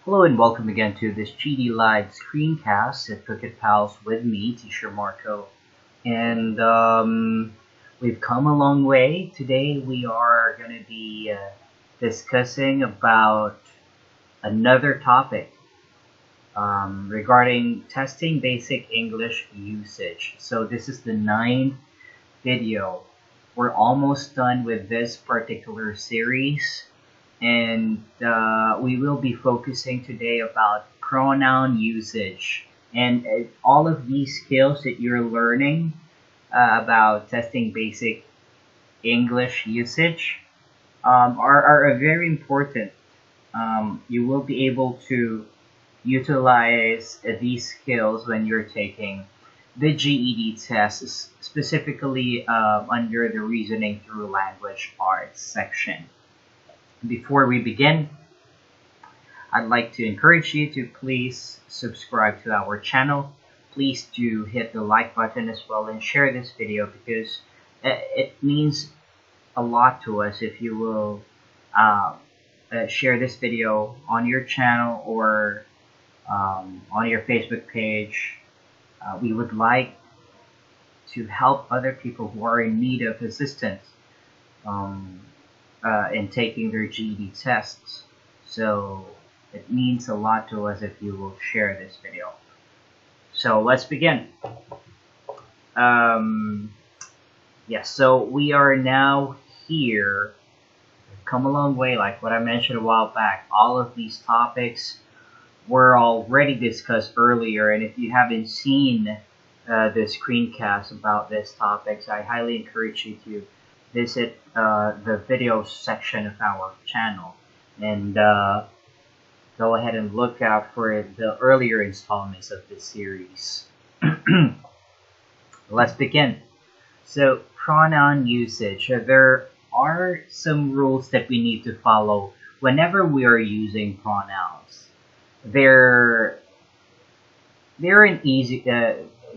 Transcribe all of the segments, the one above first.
Hello and welcome again to this GD Live screencast at Phuket PALS with me, Teacher Marco. And we've come a long way. Today we are going to be discussing about another topic regarding testing basic English usage. So this is the 9th video. We're almost done with this particular series. And we will be focusing today about pronoun usage and all of these skills that you're learning about testing basic English usage are very important. You will be able to utilize these skills when you're taking the GED test, specifically under the reasoning through language arts section. Before we begin, I'd like to encourage you to please subscribe to our channel. Please do hit the like button as well and share this video because it means a lot to us if you will share this video on your channel or on your Facebook page. We would like to help other people who are in need of assistance in taking their GED tests. So it means a lot to us if you will share this video. So let's begin. Yes, so we are now here. We've come a long way, like what I mentioned a while back. All of these topics were already discussed earlier, and if you haven't seen the screencast about these topics, I highly encourage you to visit the video section of our channel and go ahead and look out for the earlier installments of this series. Let's begin. So, pronoun usage. There are some rules that we need to follow whenever we are using pronouns. They're an easy.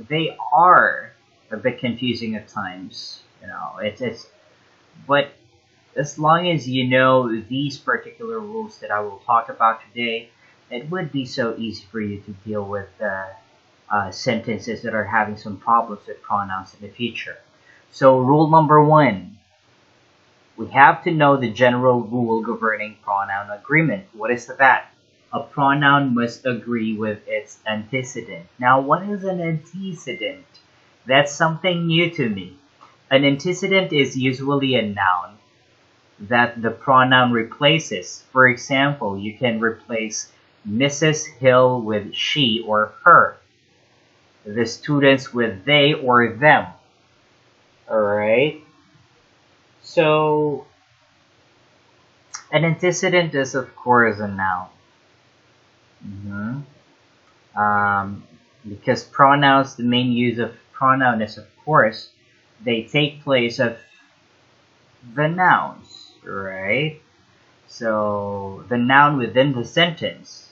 They are a bit confusing at times. You know, but as long as you know these particular rules that I will talk about today, it would be so easy for you to deal with sentences that are having some problems with pronouns in the future. So rule number 1, we have to know the general rule governing pronoun agreement. What is that? A pronoun must agree with its antecedent. Now, what is an antecedent? That's something new to me. An antecedent is usually a noun that the pronoun replaces. For example, you can replace Mrs. Hill with she or her, the students with they or them. Alright? So, an antecedent is, of course, a noun. Because pronouns, the main use of pronoun is, of course, they take place of the nouns, right? So the noun within the sentence.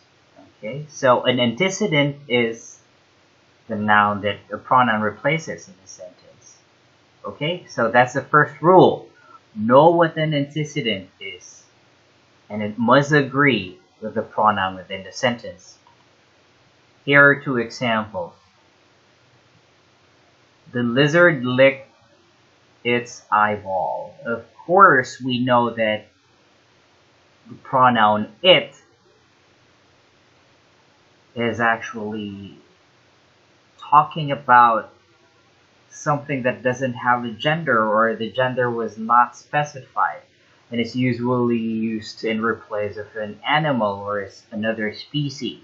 Okay, so an antecedent is the noun that a pronoun replaces in the sentence. Okay, so that's the first rule. Know what an antecedent is, and it must agree with the pronoun within the sentence. Here are 2 examples. The lizard licked its eyeball. Of course, we know that the pronoun it is actually talking about something that doesn't have a gender or the gender was not specified, and it's usually used in replace of an animal or another species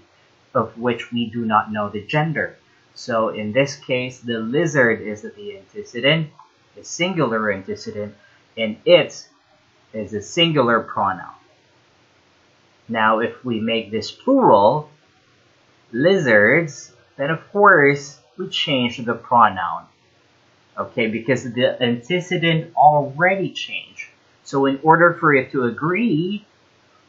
of which we do not know the gender. So in this case, the lizard is the antecedent, a singular antecedent, and it is a singular pronoun. Now, if we make this plural, lizards, then of course we change the pronoun. Okay, because the antecedent already changed. So in order for it to agree,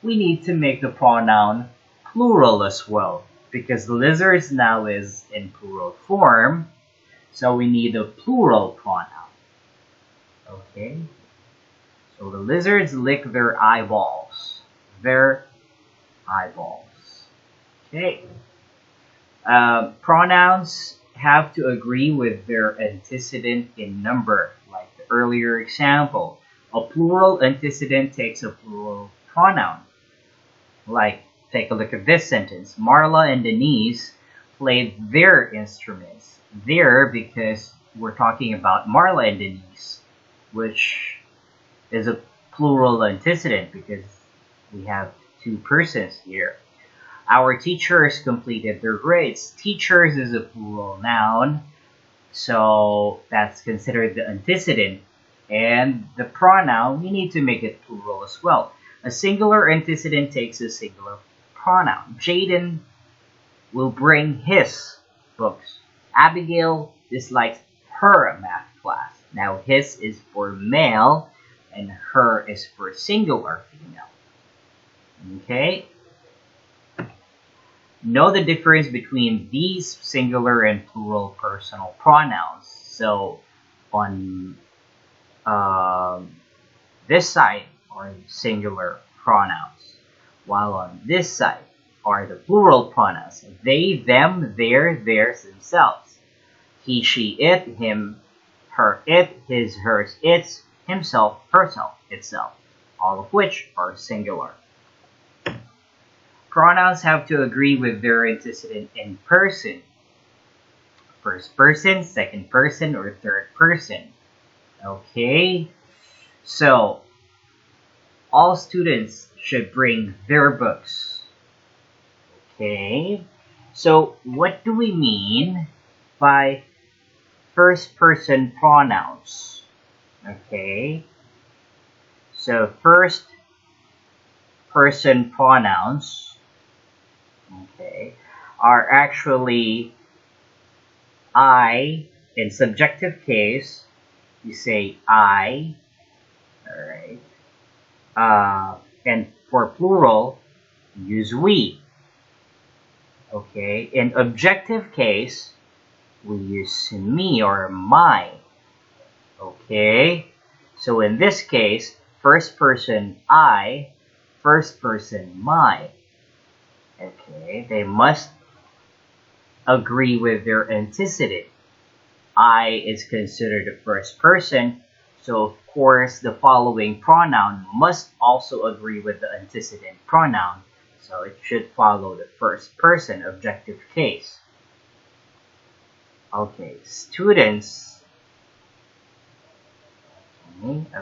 we need to make the pronoun plural as well, because lizards now is in plural form, so we need a plural pronoun. Okay, so the lizards lick their eyeballs. Their eyeballs. Okay. Pronouns have to agree with their antecedent in number, like the earlier example. A plural antecedent takes a plural pronoun. Like, take a look at this sentence. Marla and Denise played their instruments. Their, because we're talking about Marla and Denise, which is a plural antecedent because we have two persons here. Our teachers completed their grades. Teachers is a plural noun, so that's considered the antecedent. And the pronoun, we need to make it plural as well. A singular antecedent takes a singular pronoun. Jaden will bring his books. Abigail dislikes her math class. Now, his is for male, and her is for singular female. Okay? Know the difference between these singular and plural personal pronouns. So, on this side are singular pronouns, while on this side are the plural pronouns. They, them, their, theirs, themselves. He, she, it, him, her, it, his, hers, its, himself, herself, itself, all of which are singular. Pronouns have to agree with their antecedent in person. First person, second person, or third person. Okay? So, all students should bring their books. Okay? So, what do we mean by first person pronouns? Okay? So, first person pronouns, okay, are actually I. In subjective case, you say I, alright, and for plural, use we. Okay, in objective case, we use me or my. Okay, so in this case, first person I, first person my. Okay, they must agree with their antecedent. I is considered the first person, so of course the following pronoun must also agree with the antecedent pronoun, so it should follow the first person objective case. Okay, students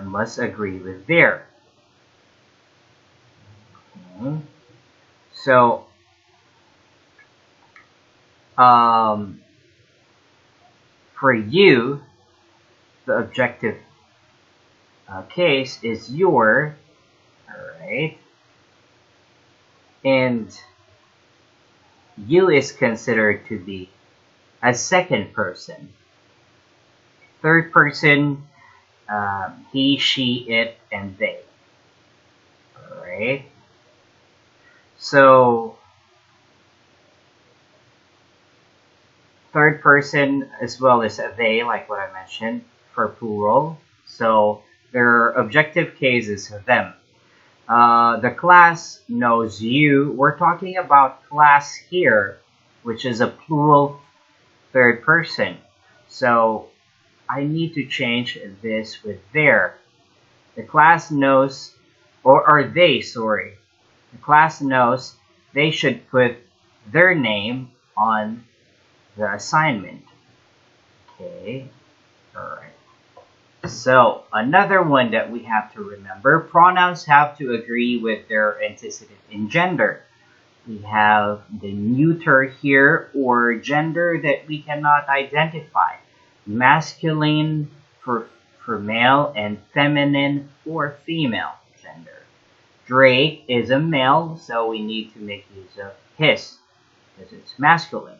must agree with their. Okay. So, for you, the objective case is your, alright, and you is considered to be a second person. Third person, he, she, it, and they. Alright? So, third person as well as they, like what I mentioned, for plural. So, their objective case is them. The class knows you. We're talking about class here, which is a plural third person. So, I need to change this with their. The class knows, or they, sorry. The class knows they should put their name on the assignment. Okay, alright. So, another one that we have to remember, pronouns have to agree with their antecedent in gender. We have the neuter here, or gender that we cannot identify. Masculine for male and feminine for female gender. Drake is a male, so we need to make use of his, because it's masculine.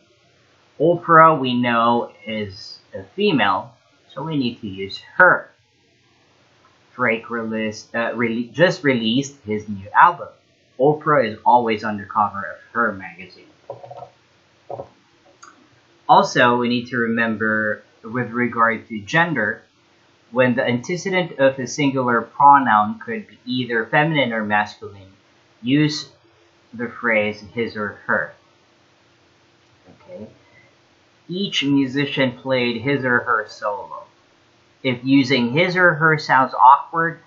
Oprah, we know, is a female, so we need to use her. Drake just released his new album. Oprah is always on the cover of her magazine. Also, we need to remember, with regard to gender, when the antecedent of a singular pronoun could be either feminine or masculine, use the phrase his or her. each musician played his or her solo. If using his or her sounds awkward,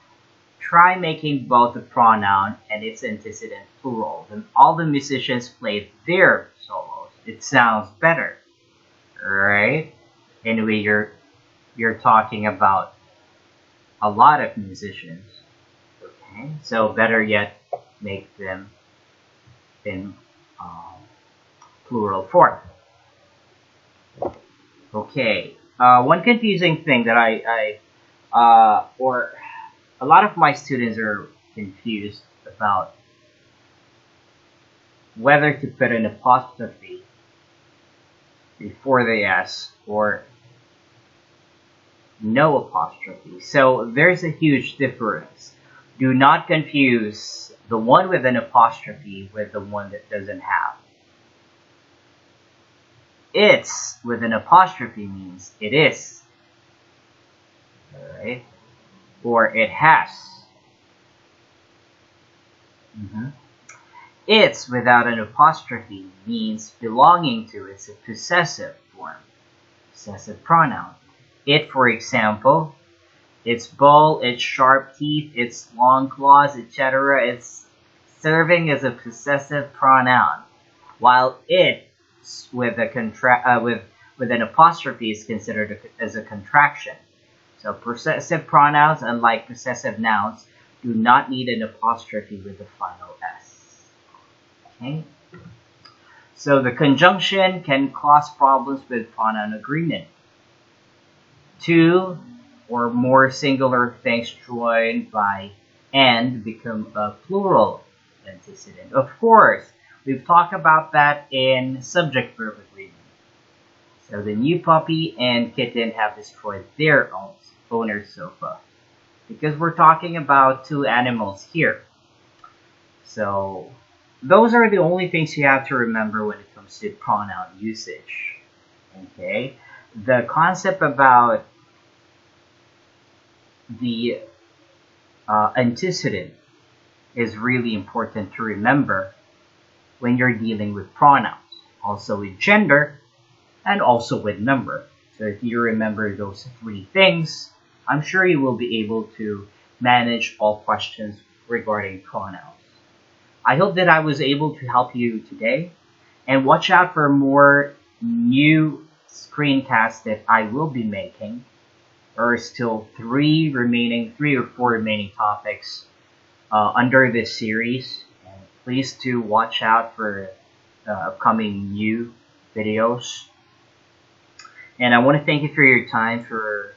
try making both the pronoun and its antecedent plural. Then all the musicians played their solos. It sounds better, right? Anyway, you're talking about a lot of musicians. Okay, so better yet, make them in plural form. Okay, one confusing thing that or a lot of my students are confused about whether to put an apostrophe before the S or no apostrophe. So there's a huge difference. Do not confuse the one with an apostrophe with the one that doesn't have. It's with an apostrophe means it is. Alright? Or it has. It's without an apostrophe means belonging to. It's a possessive form. Possessive pronoun. It, for example, its bowl, its sharp teeth, its long claws, etc. It's serving as a possessive pronoun, while it with an apostrophe is considered as a contraction. So possessive pronouns, unlike possessive nouns, do not need an apostrophe with the final S. Okay. So the conjunction can cause problems with pronoun agreement. Two or more singular things joined by and become a plural antecedent. Of course, we've talked about that in subject-verb agreement. So the new puppy and kitten have destroyed their owner's sofa. Because we're talking about two animals here. So those are the only things you have to remember when it comes to pronoun usage. Okay? The concept about the antecedent is really important to remember when you're dealing with pronouns, also with gender, and also with number. So if you remember those three things, I'm sure you will be able to manage all questions regarding pronouns. I hope that I was able to help you today, and watch out for more new screencasts that I will be making. There are still three or four remaining topics under this series. And please do watch out for upcoming new videos. And I want to thank you for your time, for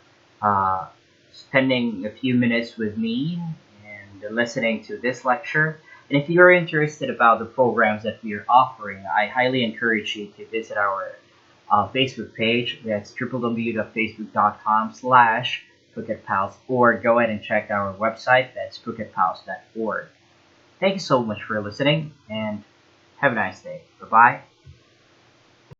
spending a few minutes with me and listening to this lecture. And if you're interested about the programs that we are offering, I highly encourage you to visit our Facebook page. That's www.facebook.com/Phuket PALS, or go ahead and check our website. That's phuketpals.org. Thank you so much for listening, and have a nice day. Bye-bye.